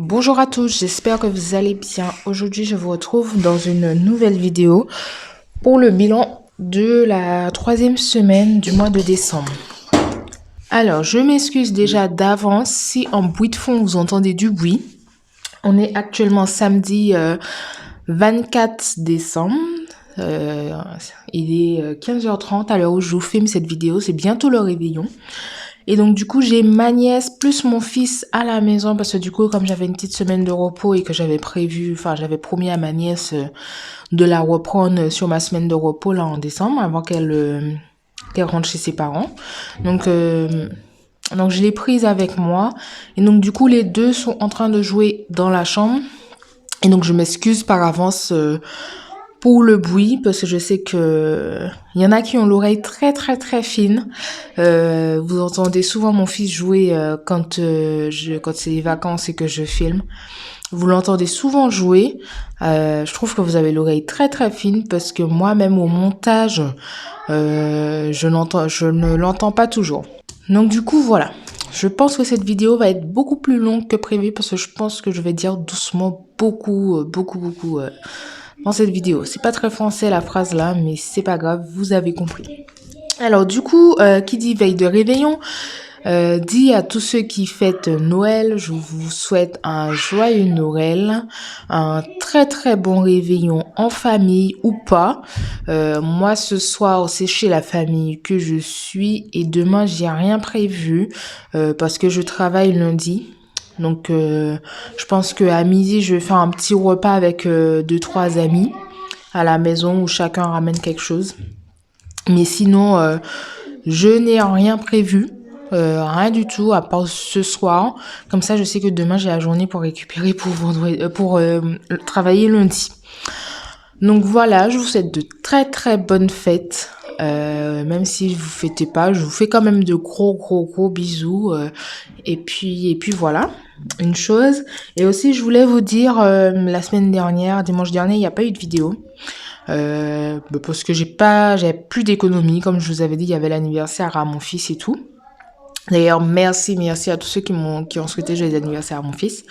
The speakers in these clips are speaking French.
Bonjour à tous, j'espère que vous allez bien. Aujourd'hui, je vous retrouve dans une nouvelle vidéo pour le bilan de la 3e semaine du mois de décembre. Alors, je m'excuse déjà d'avance si en bruit de fond vous entendez du bruit. On est actuellement samedi 24 décembre. Il est 15h30 à l'heure où je vous filme cette vidéo. C'est bientôt le réveillon. Et donc, du coup, j'ai ma nièce plus mon fils à la maison parce que du coup, comme j'avais une petite semaine de repos et que j'avais promis à ma nièce de la reprendre sur ma semaine de repos là en décembre avant qu'elle rentre chez ses parents. Donc, je l'ai prise avec moi. Et donc, du coup, les deux sont en train de jouer dans la chambre. Et donc, je m'excuse par avance pour le bruit, parce que je sais que il y en a qui ont l'oreille très très très fine. Vous entendez souvent mon fils jouer quand c'est les vacances et que je filme. Vous l'entendez souvent jouer. Je trouve que vous avez l'oreille très très fine parce que moi-même au montage, je ne l'entends pas toujours. Donc du coup voilà. Je pense que cette vidéo va être beaucoup plus longue que prévu parce que je pense que je vais dire doucement beaucoup dans cette vidéo. C'est pas très français la phrase là, mais c'est pas grave, vous avez compris. Alors du coup, qui dit veille de réveillon, dit à tous ceux qui fêtent Noël, je vous souhaite un joyeux Noël, un très très bon réveillon en famille ou pas. Moi ce soir c'est chez la famille que je suis et demain j'ai rien prévu parce que je travaille lundi. Donc je pense qu'à midi je vais faire un petit repas avec 2-3 amis à la maison où chacun ramène quelque chose. Mais sinon je n'ai rien prévu. Rien du tout à part ce soir. Comme ça, je sais que demain, j'ai la journée pour récupérer pour travailler lundi. Donc voilà, je vous souhaite de très très bonnes fêtes. Même si vous fêtez pas, je vous fais quand même de gros bisous. Et puis voilà, une chose. Et aussi, je voulais vous dire, la semaine dernière, dimanche dernier, il n'y a pas eu de vidéo. Parce que j'avais plus d'économie. Comme je vous avais dit, il y avait l'anniversaire à mon fils et tout. D'ailleurs, merci à tous ceux qui ont souhaité joyeux anniversaire à mon fils.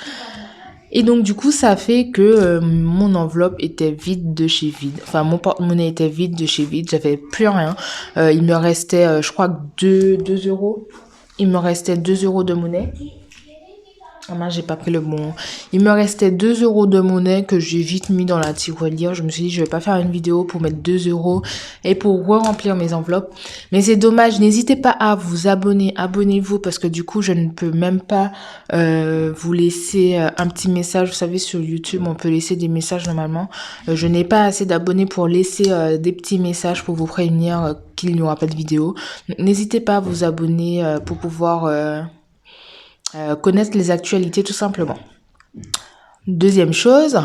Et donc, du coup, ça fait que mon enveloppe était vide de chez vide. Enfin, mon porte-monnaie était vide de chez vide. J'avais plus rien. Il me restait, je crois, 2 euros. Il me restait 2 euros de monnaie. Ah mince, j'ai pas pris le bon. Il me restait 2 euros de monnaie que j'ai vite mis dans la tirelire. Je me suis dit, je vais pas faire une vidéo pour mettre 2 euros et pour remplir mes enveloppes. Mais c'est dommage. N'hésitez pas à vous abonner. Abonnez-vous parce que du coup, je ne peux même pas vous laisser un petit message. Vous savez, sur YouTube, on peut laisser des messages normalement. Je n'ai pas assez d'abonnés pour laisser des petits messages pour vous prévenir qu'il n'y aura pas de vidéo. N'hésitez pas à vous abonner pour pouvoir... connaître les actualités tout simplement. Deuxième chose.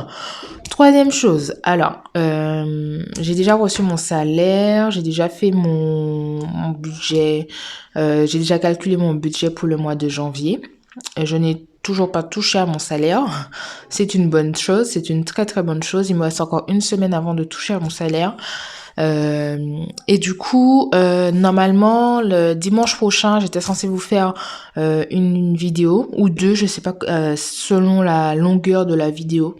Troisième chose. Alors, j'ai déjà reçu mon salaire, j'ai déjà fait mon budget, j'ai déjà calculé mon budget pour le mois de janvier. Je n'ai toujours pas touché à mon salaire. C'est une bonne chose, c'est une très très bonne chose. Il me reste encore une semaine avant de toucher à mon salaire. Et du coup, normalement, le dimanche prochain, j'étais censée vous faire une vidéo ou deux, je sais pas, selon la longueur de la vidéo.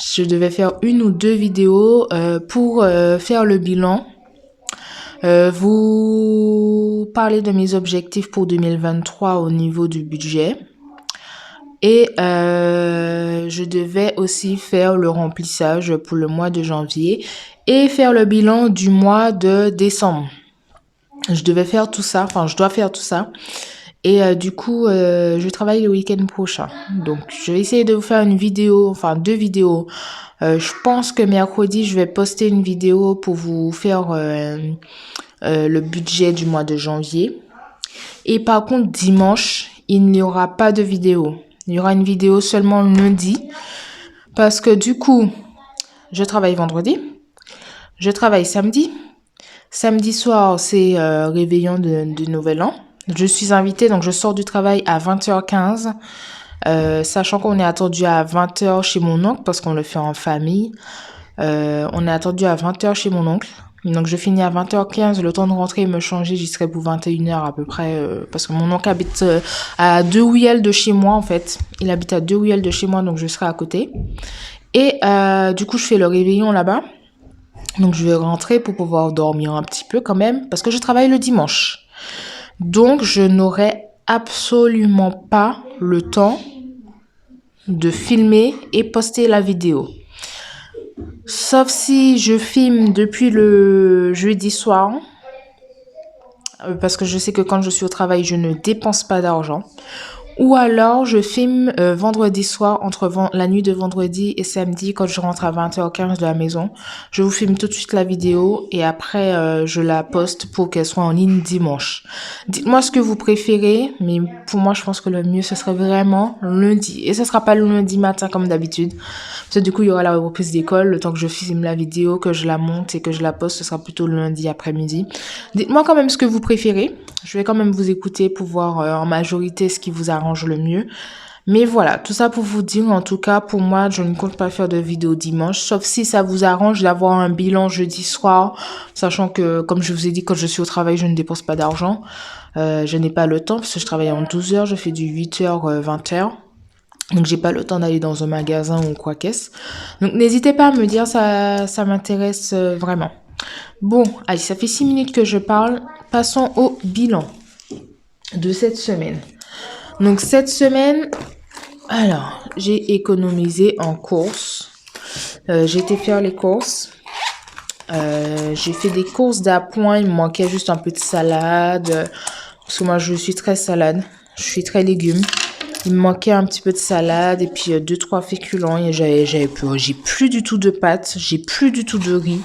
Je devais faire une ou deux vidéos pour faire le bilan. Vous parler de mes objectifs pour 2023 au niveau du budget. Et je devais aussi faire le remplissage pour le mois de janvier et faire le bilan du mois de décembre. Je dois faire tout ça. Et du coup, je travaille le week-end prochain. Donc, je vais essayer de vous faire une vidéo, enfin 2 vidéos. Je pense que mercredi, je vais poster une vidéo pour vous faire le budget du mois de janvier. Et par contre, dimanche, il n'y aura pas de vidéo. Il y aura une vidéo seulement lundi. Parce que du coup, je travaille vendredi. Je travaille samedi. Samedi soir, c'est réveillon de Nouvel An. Je suis invitée, donc je sors du travail à 20h15. Sachant qu'on est attendu à 20h chez mon oncle parce qu'on le fait en famille. On est attendu à 20h chez mon oncle. Donc je finis à 20h15, le temps de rentrer et me changer, j'y serai pour 21h à peu près, parce que mon oncle habite à 2 Wheels de chez moi en fait. Il habite à 2 Wheels de chez moi, donc je serai à côté. Et du coup je fais le réveillon là-bas. Donc je vais rentrer pour pouvoir dormir un petit peu quand même, parce que je travaille le dimanche. Donc je n'aurai absolument pas le temps de filmer et poster la vidéo. Sauf si je filme depuis le jeudi soir, parce que je sais que quand je suis au travail, je ne dépense pas d'argent. Ou alors, je filme vendredi soir, entre la nuit de vendredi et samedi, quand je rentre à 20h15 de la maison. Je vous filme tout de suite la vidéo et après, je la poste pour qu'elle soit en ligne dimanche. Dites-moi ce que vous préférez, mais pour moi, je pense que le mieux, ce serait vraiment lundi. Et ce sera pas le lundi matin comme d'habitude. Parce que du coup, il y aura la reprise d'école. Le temps que je filme la vidéo, que je la monte et que je la poste, ce sera plutôt le lundi après-midi. Dites-moi quand même ce que vous préférez. Je vais quand même vous écouter pour voir en majorité ce qui vous arrange le mieux. Mais voilà, tout ça pour vous dire, en tout cas, pour moi, je ne compte pas faire de vidéo dimanche, sauf si ça vous arrange d'avoir un bilan jeudi soir, sachant que, comme je vous ai dit, quand je suis au travail, je ne dépense pas d'argent. Je n'ai pas le temps, parce que je travaille en 12 heures, je fais du 8h, 20h. Donc, j'ai pas le temps d'aller dans un magasin ou quoi qu'est-ce. Donc, n'hésitez pas à me dire, ça m'intéresse vraiment. Bon, allez, ça fait 6 minutes que je parle. Passons au bilan de cette semaine. Donc, cette semaine, alors, j'ai économisé en courses. J'ai été faire les courses. J'ai fait des courses d'appoint. Il me manquait juste un peu de salade. Parce que moi, je suis très salade. Je suis très légumes. Il me manquait un petit peu de salade et puis 2-3 féculents. Et j'ai plus du tout de pâtes. J'ai plus du tout de riz.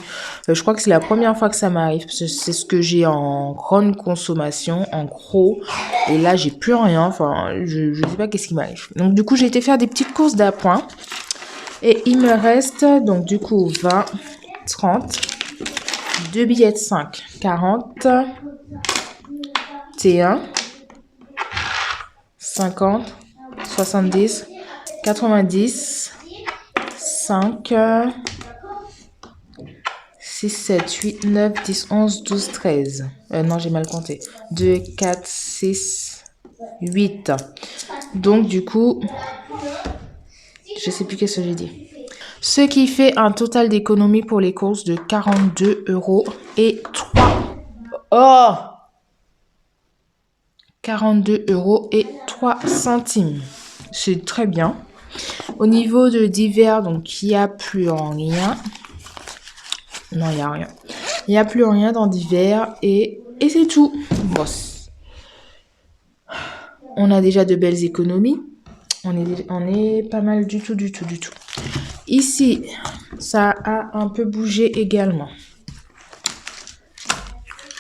Je crois que c'est la première fois que ça m'arrive. Parce que c'est ce que j'ai en grande consommation, en gros. Et là, j'ai plus rien. Enfin, je sais pas qu'est-ce qui m'arrive. Donc, du coup, j'ai été faire des petites courses d'appoint. Et il me reste, donc, du coup, 20, 30, 2 billets de 5, 40, T1, 50, 70, 90, 5, 6, 7, 8, 9, 10, 11, 12, 13. Non, j'ai mal compté. 2, 4, 6, 8. Donc, du coup, je sais plus qu'est-ce que j'ai dit. Ce qui fait un total d'économie pour les courses de 42 € et 3. Oh! 42 € et 3 centimes. C'est très bien. Au niveau de divers, donc il n'y a plus rien. Non, il n'y a rien. Il n'y a plus rien dans divers et c'est tout. Bon, on a déjà de belles économies. On est pas mal du tout. Ici, ça a un peu bougé également.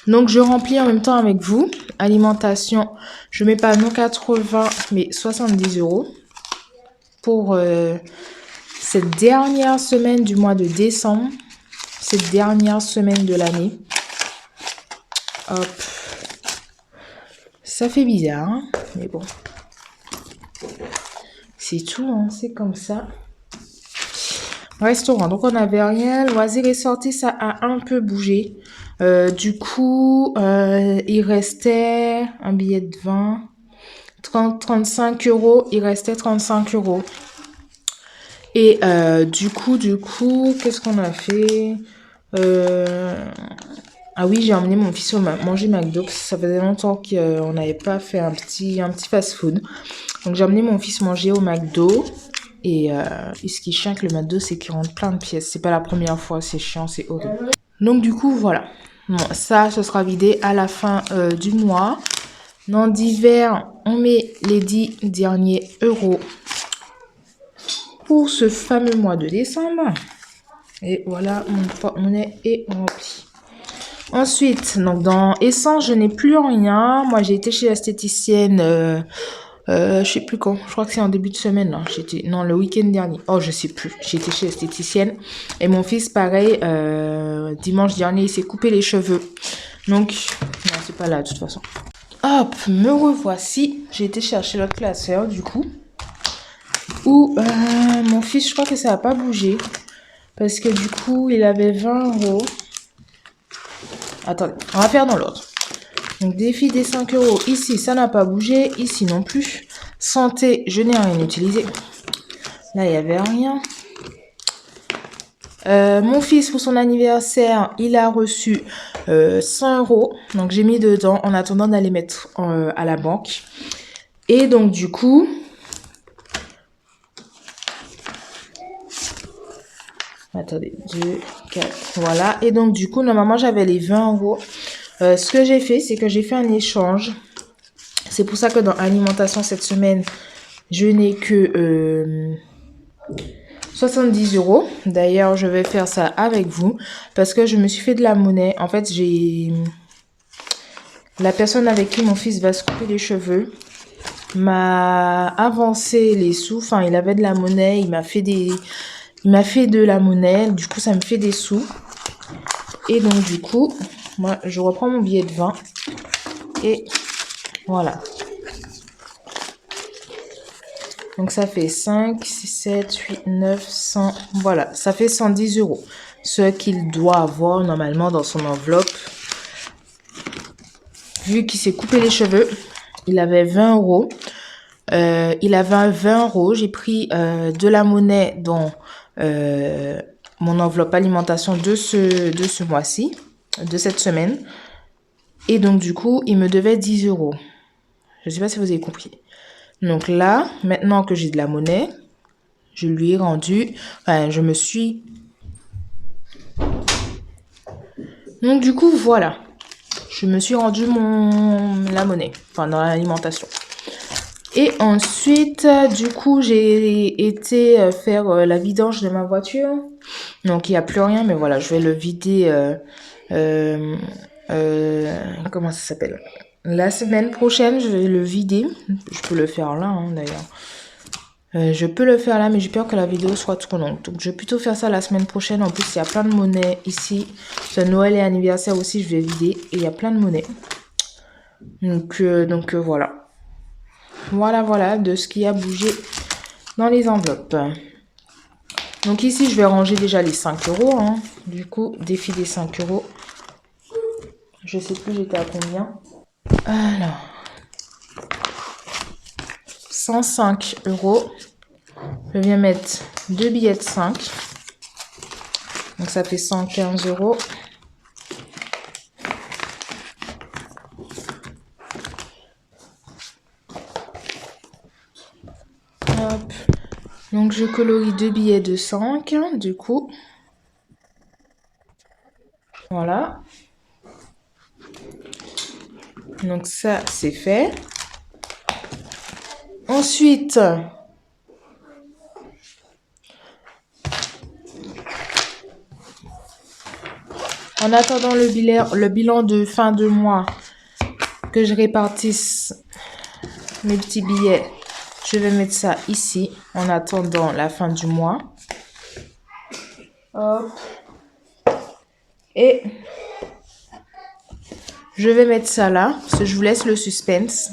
Donc, je remplis en même temps avec vous. Alimentation, je mets pas non 80, mais 70 € pour cette dernière semaine du mois de décembre. Cette dernière semaine de l'année. Hop. Ça fait bizarre, hein, mais bon. C'est tout, hein, c'est comme ça. Restaurant, donc on n'avait rien. Loisirs et sorties, ça a un peu bougé. Du coup, il restait un billet de 20, 30, 35 €. Il restait 35 €. Et du coup, qu'est-ce qu'on a fait? Ah oui, j'ai emmené mon fils manger McDo. Ça faisait longtemps qu'on n'avait pas fait un petit fast-food. Donc, j'ai emmené mon fils manger au McDo. Et ce qui est chiant avec le McDo, c'est qu'il rentre plein de pièces. C'est pas la première fois, c'est chiant, c'est horrible. Donc, du coup, voilà. Bon, ça, ce sera vidé à la fin du mois. Dans divers, on met les 10 derniers euros pour ce fameux mois de décembre. Et voilà, mon porte-monnaie est rempli. Ensuite, donc dans essence, je n'ai plus rien. Moi, j'ai été chez l'esthéticienne, je sais plus quand. Je crois que c'est en début de semaine, là. Non, le week-end dernier. Oh, je sais plus. J'ai été chez l'esthéticienne. Et mon fils, pareil, dimanche dernier, il s'est coupé les cheveux. Donc, non, c'est pas là, de toute façon. Hop, me revoici. J'ai été chercher l'autre classeur, du coup. Où mon fils, je crois que ça n'a pas bougé. Parce que du coup, il avait 20 €. Attendez, on va faire dans l'ordre. Donc, défi des 5 euros. Ici, ça n'a pas bougé. Ici non plus. Santé, je n'ai rien utilisé. Là, il n'y avait rien. Mon fils, pour son anniversaire, il a reçu 100 euros. Donc, j'ai mis dedans en attendant d'aller mettre à la banque. Et donc, du coup... Attendez, 2, 4, voilà. Et donc, du coup, normalement, j'avais les 20 euros. Ce que j'ai fait, c'est que j'ai fait un échange. C'est pour ça que dans alimentation, cette semaine, je n'ai que 70 euros. D'ailleurs, je vais faire ça avec vous parce que je me suis fait de la monnaie. En fait, la personne avec qui mon fils va se couper les cheveux m'a avancé les sous. Enfin, il avait de la monnaie. Il m'a fait de la monnaie. Du coup, ça me fait des sous. Et donc, du coup, moi, je reprends mon billet de 20. Et voilà. Donc, ça fait 5, 6, 7, 8, 9, 100. Voilà, ça fait 110 euros. Ce qu'il doit avoir normalement dans son enveloppe. Vu qu'il s'est coupé les cheveux, il avait 20 euros. Il avait 20 euros. J'ai pris de la monnaie dans mon enveloppe alimentation de ce mois-ci, de cette semaine. Et donc, du coup, il me devait 10 euros. Je ne sais pas si vous avez compris. Donc là, maintenant que j'ai de la monnaie, je lui ai rendu... Enfin, je me suis... Donc, du coup, voilà. Je me suis rendu la monnaie. Enfin, dans l'alimentation. Et ensuite, du coup, j'ai été faire la vidange de ma voiture. Donc, il n'y a plus rien. Mais voilà, je vais le vider... comment ça s'appelle? La semaine prochaine, je vais le vider. Je peux le faire là, hein, d'ailleurs. Je peux le faire là, mais j'ai peur que la vidéo soit trop longue. Donc, je vais plutôt faire ça la semaine prochaine. En plus, il y a plein de monnaie ici. Ce Noël et anniversaire aussi, je vais vider. Et il y a plein de monnaie. Donc voilà. Voilà de ce qui a bougé dans les enveloppes. Donc ici, je vais ranger déjà les 5 euros. Hein. Du coup, défi des 5 euros. Je sais plus, j'étais à combien. Alors, 105 euros. Je viens mettre 2 billets de 5. Donc, ça fait 115 euros. Hop. Donc, je colorie 2 billets de 5. Du coup, voilà. Donc, ça, c'est fait. Ensuite... En attendant le bilan de fin de mois, que je répartisse mes petits billets, je vais mettre ça ici en attendant la fin du mois. Hop. Et je vais mettre ça là, parce que je vous laisse le suspense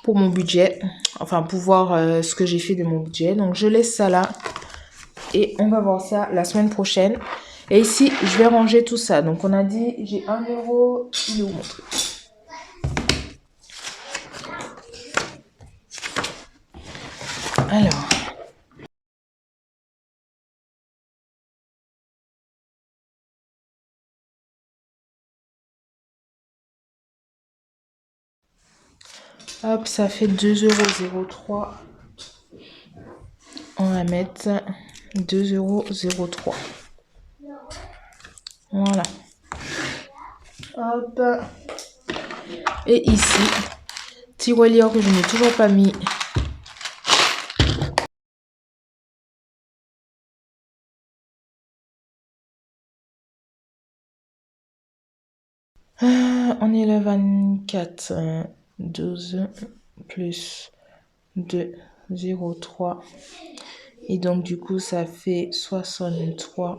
pour mon budget. Enfin, pour voir ce que j'ai fait de mon budget. Donc, je laisse ça là. Et on va voir ça la semaine prochaine. Et ici, je vais ranger tout ça. Donc, on a dit, j'ai 1 euro. Il est où mon truc? Alors. Hop, ça fait 2,03 €. On va mettre 2,03 €. Voilà. Hop. Et ici, tirelire que je n'ai toujours pas mis. On est le 24. 12 plus 2,03. Et donc, du coup, ça fait 63.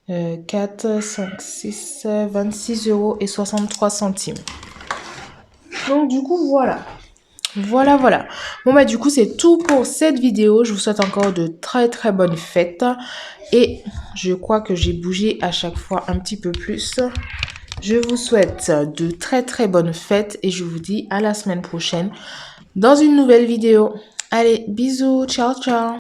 4, 5, 6, 26 € et 63 centimes. Donc, du coup, voilà. Voilà, voilà. Bon, bah, du coup, c'est tout pour cette vidéo. Je vous souhaite encore de très, très bonnes fêtes. Et je crois que j'ai bougé à chaque fois un petit peu plus. Je vous souhaite de très, très bonnes fêtes et je vous dis à la semaine prochaine dans une nouvelle vidéo. Allez, bisous, ciao, ciao.